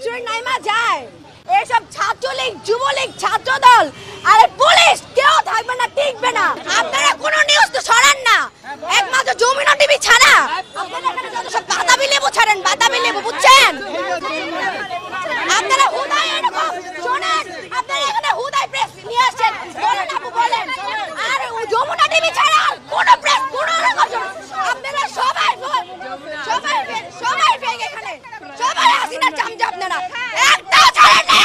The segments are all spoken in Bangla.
স্টুডেন্ট নাইমা যায় এইসব ছাত্রলীগ যুবলীগ ছাত্রদল আর পুলিশ কেউ থাকবে না টিকবে না। আপনারা কোনো নিউজ তো ছড়ান না, একমাত্র যমুনা টিভি ছাড়া আপনারা এখানে যত সব বাতাবি লেবু ছাড়েন, বাতাবি লেবু বুঝছেন। আপনারা হুদাই এরকম শোনেন, আপনারা এখানে হুদাই প্রেস নিয়ে আসছেন, বলেন আপু বলেন। আর যমুনা টিভি ছাড়া কোনো প্রেস কোনো রকম আপনারা সবাই সবাই সবাই ফেক এখানে সবাই হাসিনার চামচা আপনারা একটাও ছাড়েন না।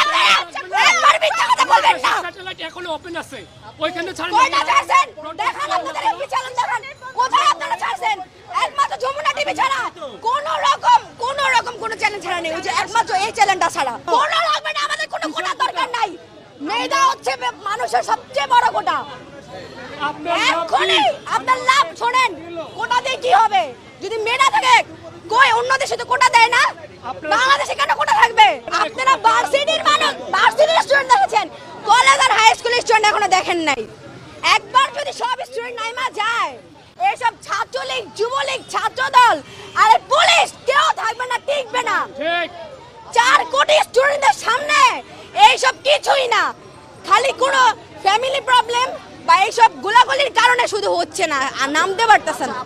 একবার মিথ্যা কথা বলবেন না। স্যাটেলাইট এখনো ওপেন আছে, ওইখানে ছাড়েন। কোথায় ছাড়ছেন দেখান, আপনাদের এমপি চ্যানেল দেখান কোথায় আপনারা ছাড়ছেন। একমাত্র যমুনা টিভি ছাড়া কোনো রকম কোনো চ্যানেল ছাড়া নেই, ওই যে একমাত্র এই চ্যানেলটা ছাড়া কোনো লাগবে না। আমাদের কোনো কোটা দরকার নাই, মেধা হচ্ছে মানুষের সবচেয়ে বড় কোটা। এখনই আপনার লাভ শোনেন, কোটা দিয়ে কি হবে যদি মেধা থাকে? কই অন্য দেশে তো কোটা দেয় না, বাংলাদেশে কেন কোটা থাকবে? আপনারা ভার্সিটির মানুষ, ভার্সিটির স্টুডেন্ট দেখেছেন, কলেজ আর হাই স্কুলের স্টুডেন্ট এখনো দেখেন নাই। একবার যদি সব স্টুডেন্ট নাইমা যায় এইসব ছাত্রলীগ যুবলীগ ছাত্রদল আর পুলিশ কেউ থাকবে না টিকবে না। 4 কোটি স্টুডেন্টদের সামনে এইসব কিছুই না, খালি কোনো ফ্যামিলি প্রবলেম বা এইসব গোলাগুলির কারণে শুধু হচ্ছে না আর নামতে পারতেছে না।